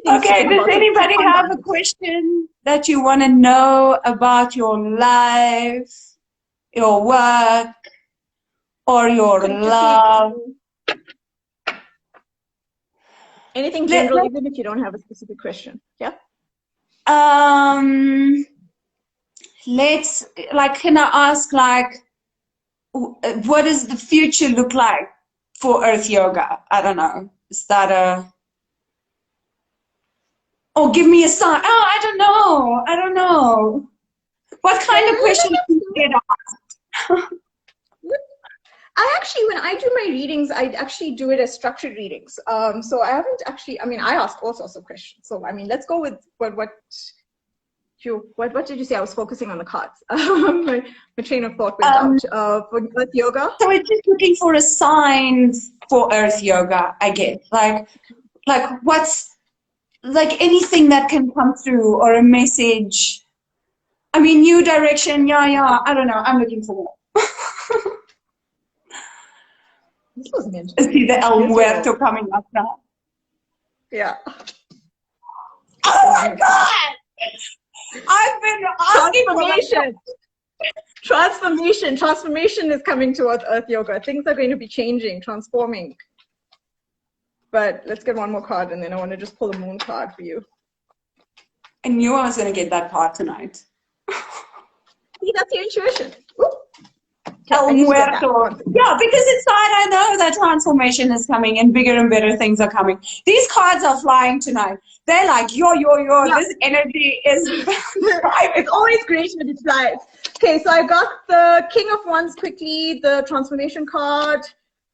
Okay, does anybody have a question that you want to know about your life, your work, or your love? Anything general, even if you don't have a specific question. Yeah? Can I ask, what does the future look like for Earth Yoga? I don't know. Is that or give me a sign. Oh, I don't know. What kind of questions do you get asked? I actually, when I do my readings, I actually do it as structured readings. So I haven't actually, I ask all sorts of questions. So, let's go with what did you say? I was focusing on the cards. My train of thought went out. For Earth Yoga? So it's just looking for a sign for Earth Yoga, I guess. Like what's, anything that can come through, or a message. New direction, yeah, I don't know. I'm looking for more. This was meant. I see the El Muerto coming up now. Yeah. Oh my God! I've been asking Transformation is coming towards Earth Yoga. Things are going to be changing, transforming. But let's get one more card, and then I want to just pull the moon card for you. I knew I was going to get that card tonight. See, that's your intuition. El Muerto. Yeah, because inside I know that transformation is coming and bigger and better things are coming. These cards are flying tonight. They're like, yo, yeah. This energy is... It's always great when it flies. Okay, so I got the King of Wands quickly, the transformation card,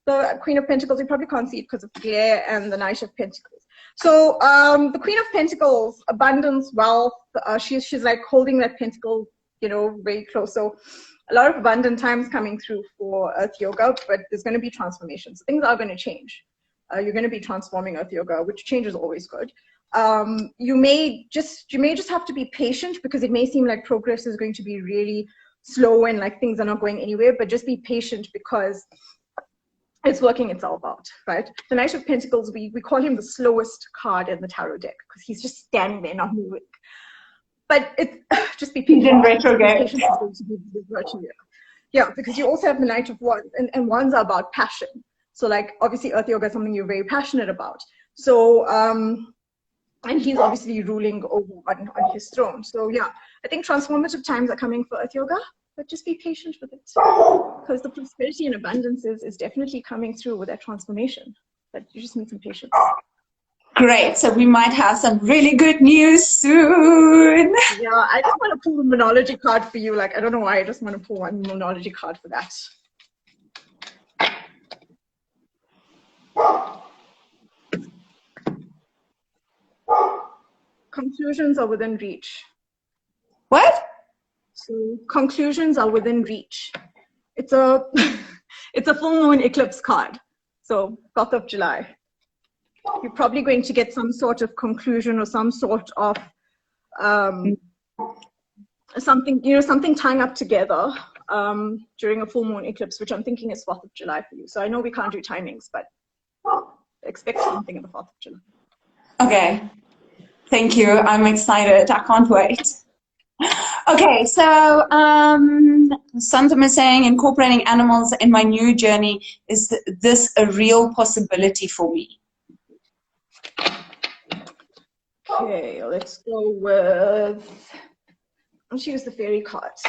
the Queen of Pentacles. You probably can't see it because of the glare, and the Knight of Pentacles. So the Queen of Pentacles, abundance, wealth, she's like holding that pentacle, very close. So a lot of abundant times coming through for Earth Yoga, but there's going to be transformations. Things are going to change. You're going to be transforming Earth Yoga, which change is always good. You may just have to be patient, because it may seem like progress is going to be really slow and like things are not going anywhere, but just be patient because it's working itself out, right? The Knight of Pentacles, we call him the slowest card in the tarot deck because he's just standing there, not moving. But just be patient. He's in retrograde. Patience is going to be the virtue here. Yeah, because you also have the Knight of Wands, and Wands are about passion. So like, obviously Earth Yoga is something you're very passionate about. So, and he's obviously ruling over on his throne. So yeah, I think transformative times are coming for Earth Yoga, but just be patient with it, because the prosperity and abundance is definitely coming through with that transformation. But you just need some patience. Great. So we might have some really good news soon. Yeah, I just want to pull the Monology card for you. Like, I don't know why, I just want to pull one Monology card for that. Conclusions are within reach. What? So conclusions are within reach. It's a it's a full moon eclipse card. So 4th of July. You're probably going to get some sort of conclusion or some sort of something tying up together during a full moon eclipse, which I'm thinking is 4th of July for you. So I know we can't do timings, but expect something in the 4th of July. Okay. Thank you. I'm excited. I can't wait. Okay, so Santam is saying, incorporating animals in my new journey, is this a real possibility for me? Okay, let's go with, let's use the fairy cards.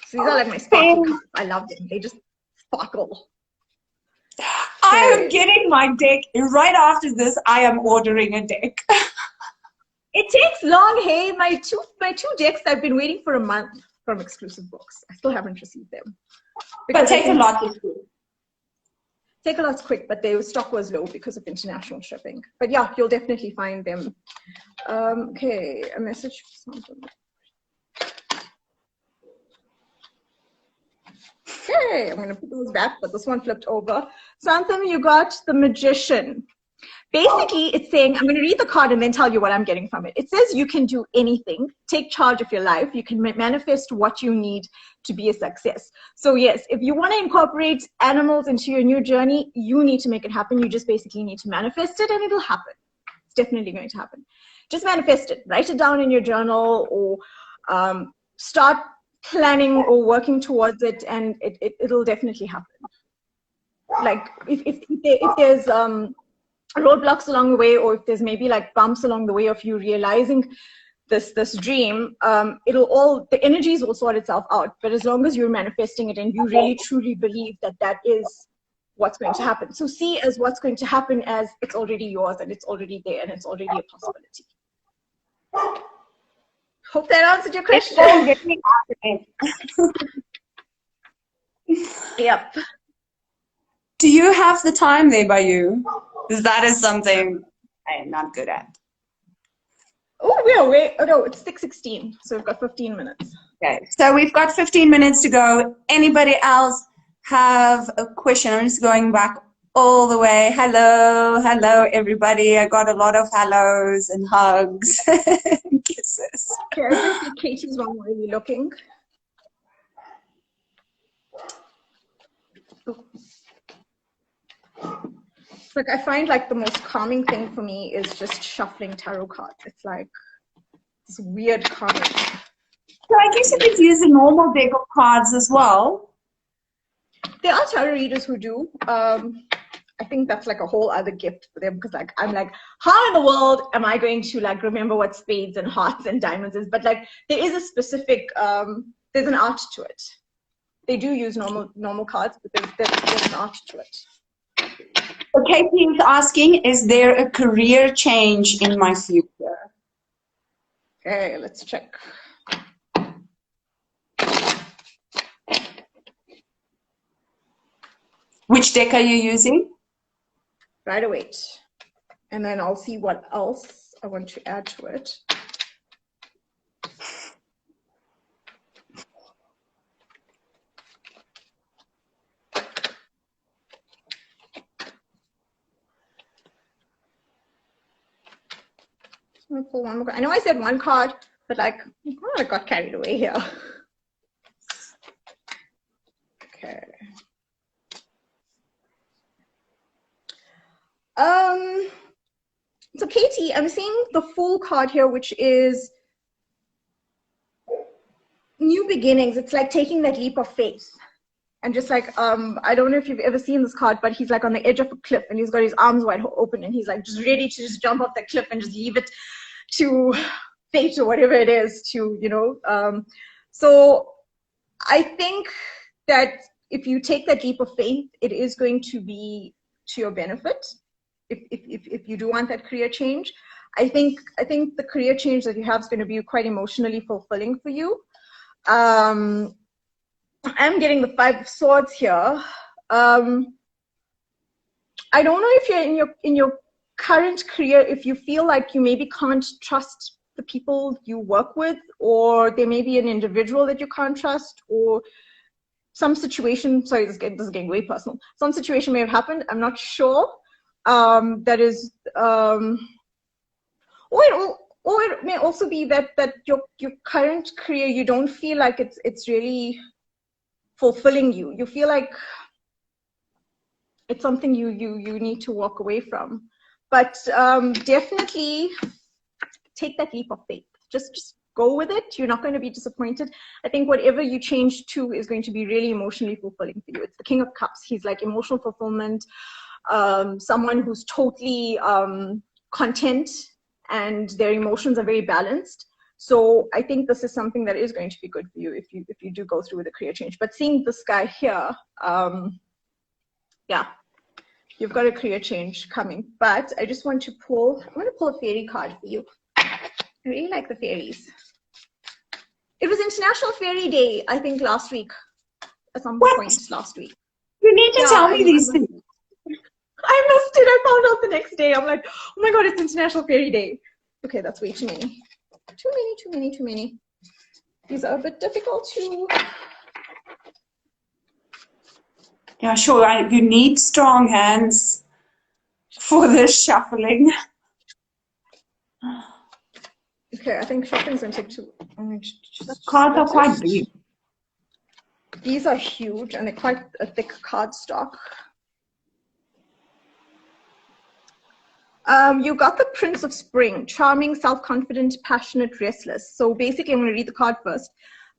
So these are like my sparkle cards. I love them. They just sparkle. I am getting my deck. Right after this, I am ordering a deck. It takes long, hey. My two decks, I've been waiting for a month from Exclusive Books. I still haven't received them. But it takes a lot to do. Take-a-lot's quick, but their stock was low because of international shipping. But yeah, you'll definitely find them. Okay, a message. Okay, I'm going to put those back, but this one flipped over. Santham, you got the Magician. Basically, it's saying, I'm going to read the card and then tell you what I'm getting from it. It says you can do anything, take charge of your life. You can manifest what you need to be a success. So yes, if you want to incorporate animals into your new journey, you need to make it happen. You just basically need to manifest it and it'll happen. It's definitely going to happen. Just manifest it. Write it down in your journal or start planning or working towards it, and it'll definitely happen. Like if there's roadblocks along the way, or if there's maybe like bumps along the way of you realizing this dream, the energies will sort itself out. But as long as you're manifesting it and you really truly believe that that is what's going to happen, so see as what's going to happen as it's already yours and it's already there and it's already a possibility. Hope that answered your question. Yep. Do you have the time there by you? Because that is something I'm not good at. Oh, wait. Oh, no, it's 6:16. So we've got 15 minutes. Okay, so we've got 15 minutes to go. Anybody else have a question? I'm just going back all the way. Hello, everybody. I got a lot of hellos and hugs and kisses. Okay, I can see Katie's one really looking. Like, I find like the most calming thing for me is just shuffling tarot cards. It's like this weird calming. So I guess you could use a normal deck of cards as well. There are tarot readers who do. I think that's like a whole other gift for them, because like I'm like, how in the world am I going to like remember what spades and hearts and diamonds is? But like there is a specific there's an art to it. They do use normal cards, but there's an art to it. Okay, Katie is asking, is there a career change in my future? Okay, let's check. Which deck are you using? Right away. And then I'll see what else I want to add to it. I'm gonna pull one more. I know I said one card, but like, I got carried away here. Okay. So Katie, I'm seeing the Fool card here, which is new beginnings. It's like taking that leap of faith. And just like, I don't know if you've ever seen this card, but he's like on the edge of a cliff and he's got his arms wide open and he's like just ready to just jump off that cliff and just leave it to fate or whatever it is to, you know. So I think that if you take that leap of faith, it is going to be to your benefit. If you do want that career change, I think the career change that you have is going to be quite emotionally fulfilling for you. I'm getting the 5 of Swords here. I don't know if you're in your current career, if you feel like you maybe can't trust the people you work with, or there may be an individual that you can't trust, or some situation. Sorry, this is getting way personal. Some situation may have happened. I'm not sure. That is, or it may also be that your current career, you don't feel like it's really fulfilling you. You feel like it's something you need to walk away from. But definitely take that leap of faith. Just go with it. You're not going to be disappointed. I think whatever you change to is going to be really emotionally fulfilling for you. It's the King of Cups. He's like emotional fulfillment. Someone who's totally content and their emotions are very balanced. So I think this is something that is going to be good for you if you do go through with a career change. But seeing this guy here, yeah, you've got a career change coming. But I just want to pull, I'm going to pull a fairy card for you. I really like the fairies. It was International Fairy Day, I think, last week, at some point last week. You need to tell me these things. found out the next day. I'm like, oh my God, it's International Fairy Day. Okay, that's way too many. Too many. These are a bit difficult to... Yeah, sure. You need strong hands for this shuffling. Okay, I think shuffling's going to take too... The cards are quite big. These are huge and they're quite a thick cardstock. You got the Prince of Spring, charming, self-confident, passionate, restless. So basically, I'm going to read the card first.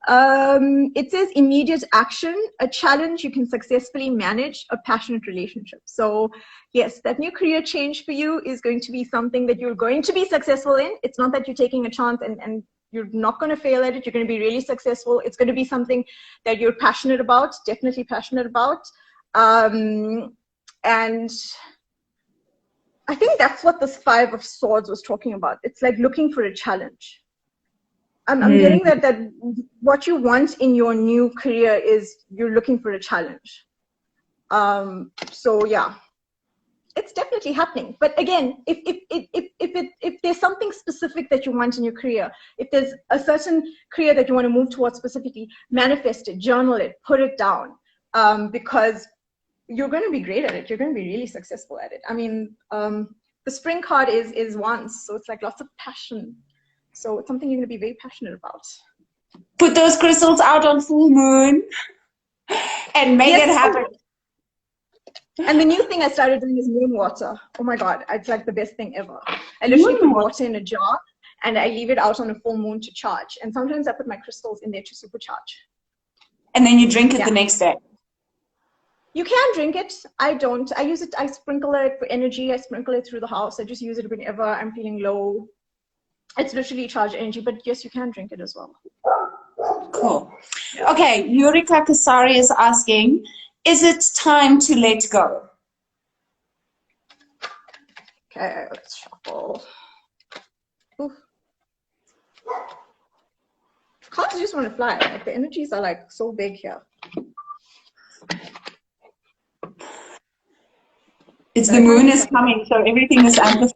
It says immediate action, a challenge you can successfully manage, a passionate relationship. So yes, that new career change for you is going to be something that you're going to be successful in. It's not that you're taking a chance and you're not going to fail at it. You're going to be really successful. It's going to be something that you're passionate about, definitely passionate about. And I think that's what this Five of Swords was talking about. It's like looking for a challenge. I'm getting that what you want in your new career is you're looking for a challenge. So yeah, it's definitely happening. But again, if there's something specific that you want in your career, if there's a certain career that you want to move towards specifically, manifest it, journal it, put it down, because you're going to be great at it. You're going to be really successful at it. I mean, the Spring card is Wands, so it's like lots of passion. So it's something you're going to be very passionate about. Put those crystals out on full moon and make it happen. And the new thing I started doing is moon water. Oh my God, it's like the best thing ever. I literally put water in a jar and I leave it out on a full moon to charge. And sometimes I put my crystals in there to supercharge. And then you drink it the next day. You can drink it. I don't. I use it. I sprinkle it for energy. I sprinkle it through the house. I just use it whenever I'm feeling low. It's literally charged energy, but yes, you can drink it as well. Cool. Okay, Yurika Kasari is asking, is it time to let go? Okay, let's shuffle. Oof. Cards just want to fly. Like the energies are like so big here. It's the moon is coming, so everything is amplified.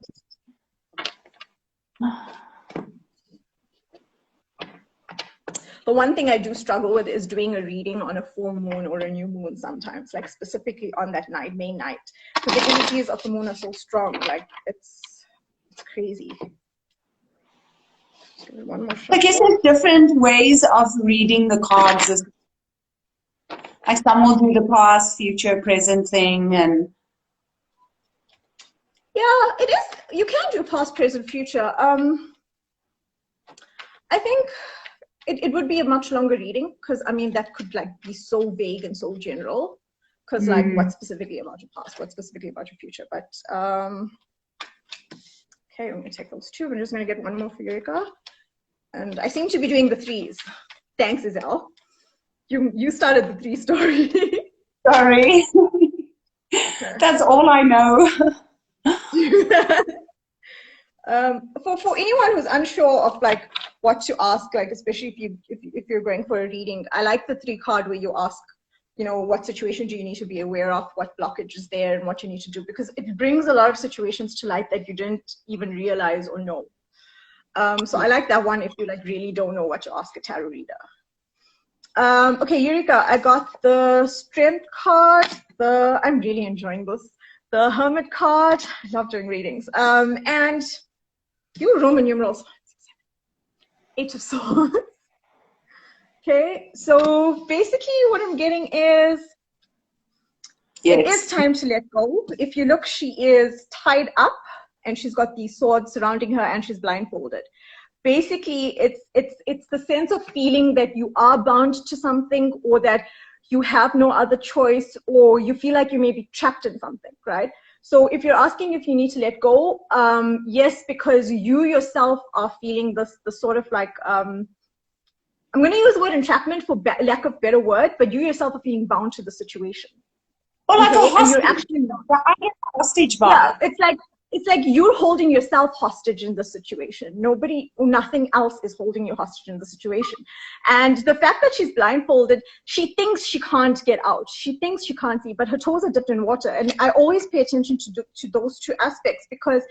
The one thing I do struggle with is doing a reading on a full moon or a new moon sometimes, like specifically on that night, main night. Because the energies of the moon are so strong, like it's crazy. One more I guess there's different ways of reading the cards. Like some will do the past, future, present thing, and yeah, it is. You can do past, present, future. I think it would be a much longer reading because I mean that could like be so vague and so general. Because like what specifically about your past, what specifically about your future. But okay, I'm gonna take those two. I'm just gonna get one more for Yurika. And I seem to be doing the threes. Thanks, Isel. You started the three story. Sorry. Okay. That's all I know. For anyone who's unsure of like what to ask, like especially if you're going for a reading, I like the three card where you ask, you know, what situation do you need to be aware of, what blockage is there, and what you need to do, because it brings a lot of situations to light that you didn't even realize or know. So I like that one if you like really don't know what to ask a tarot reader. Okay, Yurika, I got the Strength card. I'm really enjoying this. The Hermit card. I love doing readings. And you Roman numerals. 8 of Swords. Okay, so basically what I'm getting is it is time to let go. If you look, she is tied up and she's got these swords surrounding her and she's blindfolded. Basically, it's the sense of feeling that you are bound to something or that you have no other choice or you feel like you may be trapped in something, right? So if you're asking if you need to let go, yes, because you yourself are feeling the sort of like, I'm going to use the word entrapment for lack of better word, but you yourself are feeling bound to the situation. Well, like a hostage. You're actually not. I get a hostage vibe. Yeah, it's it's like you're holding yourself hostage in the situation. Nothing else is holding you hostage in the situation. And the fact that she's blindfolded, she thinks she can't get out. She thinks she can't see, but her toes are dipped in water. And I always pay attention to those two aspects, because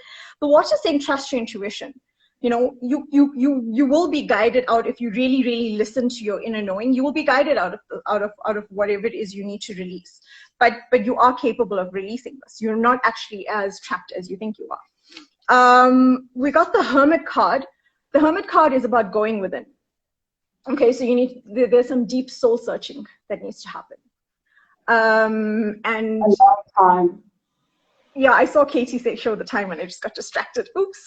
the water is saying trust your intuition. You know, you will be guided out if you really, really listen to your inner knowing. You will be guided out of whatever it is you need to release. But you are capable of releasing this. You're not actually as trapped as you think you are. We got the Hermit card. The Hermit card is about going within. Okay, so there's some deep soul searching that needs to happen. And a long time. Yeah, I saw Katie show the time and I just got distracted. Oops.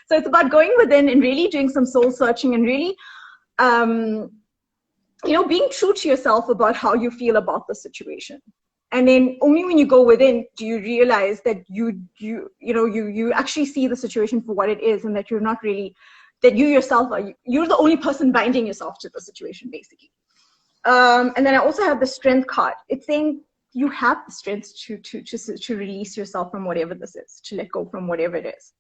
So it's about going within and really doing some soul searching and really, being true to yourself about how you feel about the situation. And then only when you go within do you realize that you actually see the situation for what it is, and that you're not really, that you yourself you're the only person binding yourself to the situation, basically. And then I also have the Strength card. It's saying you have the strength to release yourself from whatever this is, to let go from whatever it is.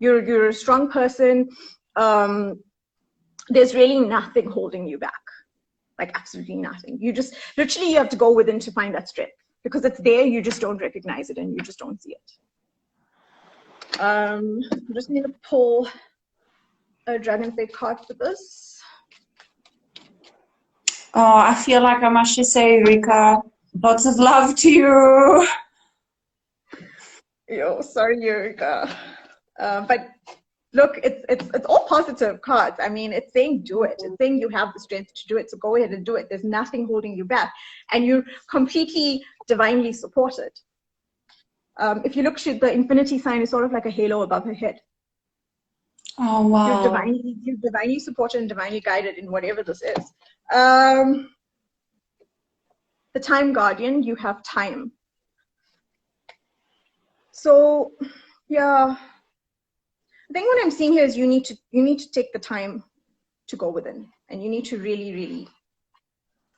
You're a strong person. There's really nothing holding you back, like absolutely nothing. You just literally, you have to go within to find that strength, because it's there. You just don't recognize it and you just don't see it. I'm just going to pull a Dragonflate card for this. Oh, I feel like I must just say, Rika, lots of love to you. Yo, sorry, Eureka. But look, it's all positive cards. I mean, it's saying do it. It's saying you have the strength to do it. So go ahead and do it. There's nothing holding you back. And you're completely divinely supported. If you look, the infinity sign is sort of like a halo above her head. Oh, wow. You're divinely supported and divinely guided in whatever this is. The Time Guardian, you have time. So, yeah. I think what I'm seeing here is you need to take the time to go within, and you need to really, really,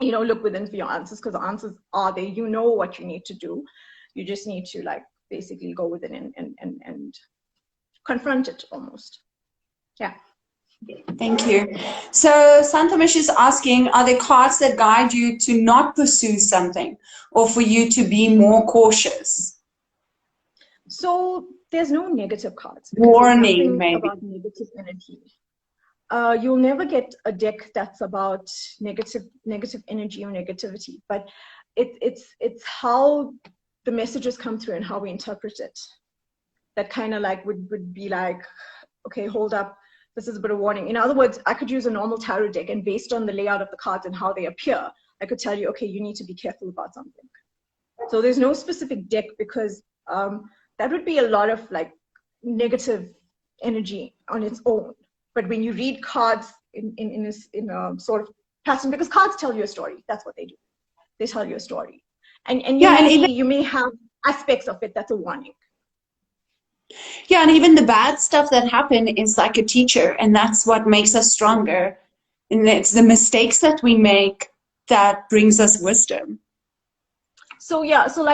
look within for your answers, because the answers are there. You know what you need to do. You just need to basically go within and confront it almost. Yeah. Thank you. So Santamish is asking, are there cards that guide you to not pursue something, or for you to be more cautious? So there's no negative cards. Warning, maybe. About negative energy. You'll never get a deck that's about negative energy or negativity, but it's how the messages come through and how we interpret it that kind of would be like, okay, hold up, this is a bit of warning. In other words, I could use a normal tarot deck, and based on the layout of the cards and how they appear, I could tell you, okay, you need to be careful about something. So there's no specific deck, because that would be a lot of negative energy on its own. But when you read cards in a sort of pattern, because cards tell you a story, that's what they do. They tell you a story, and you may have aspects of it that's a warning. Yeah, and even the bad stuff that happen is like a teacher, and that's what makes us stronger. And it's the mistakes that we make that brings us wisdom. So yeah, so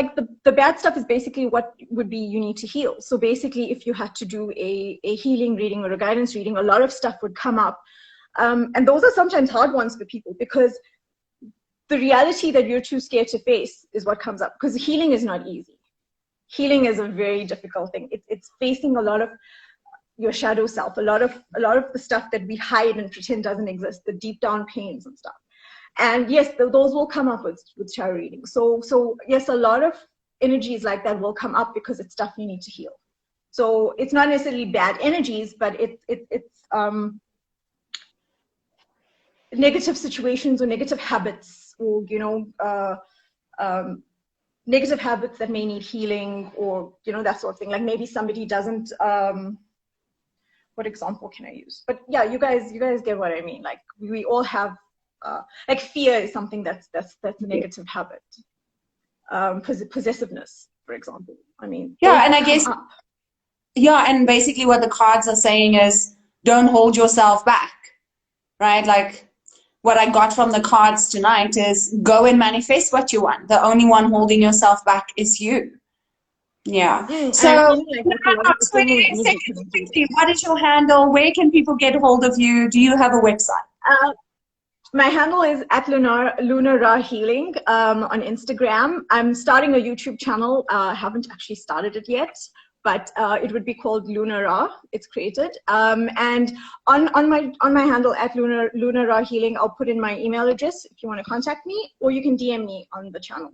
the bad stuff is basically what would be you need to heal. So basically, if you had to do a healing reading or a guidance reading, a lot of stuff would come up. And those are sometimes hard ones for people, because the reality that you're too scared to face is what comes up, because healing is not easy. Healing is a very difficult thing. It's facing a lot of your shadow self, a lot of the stuff that we hide and pretend doesn't exist, the deep down pains and stuff. And yes, those will come up with tarot reading. So yes, a lot of energies like that will come up because it's stuff you need to heal. So it's not necessarily bad energies, but it's negative situations or negative habits, or negative habits that may need healing, or that sort of thing. Like maybe somebody doesn't. What example can I use? But yeah, you guys get what I mean. Like we all have. Like fear is something that's a negative habit. Possessiveness, for example. I mean, yeah, and I guess yeah, and basically what the cards are saying is don't hold yourself back, right? Like what I got from the cards tonight is go and manifest what you want. The only one holding yourself back is you. Yeah. I So, really like that. A lot of the full moon say energy coming through. quickly, what is your handle? Where can people get hold of you? Do you have a website? My handle is at Lunar Ra Healing on Instagram. I'm starting a YouTube channel. Haven't actually started it yet, but it would be called Lunar Ra. It's created. And on my handle at Lunar Ra Healing, I'll put in my email address if you want to contact me, or you can DM me on the channel.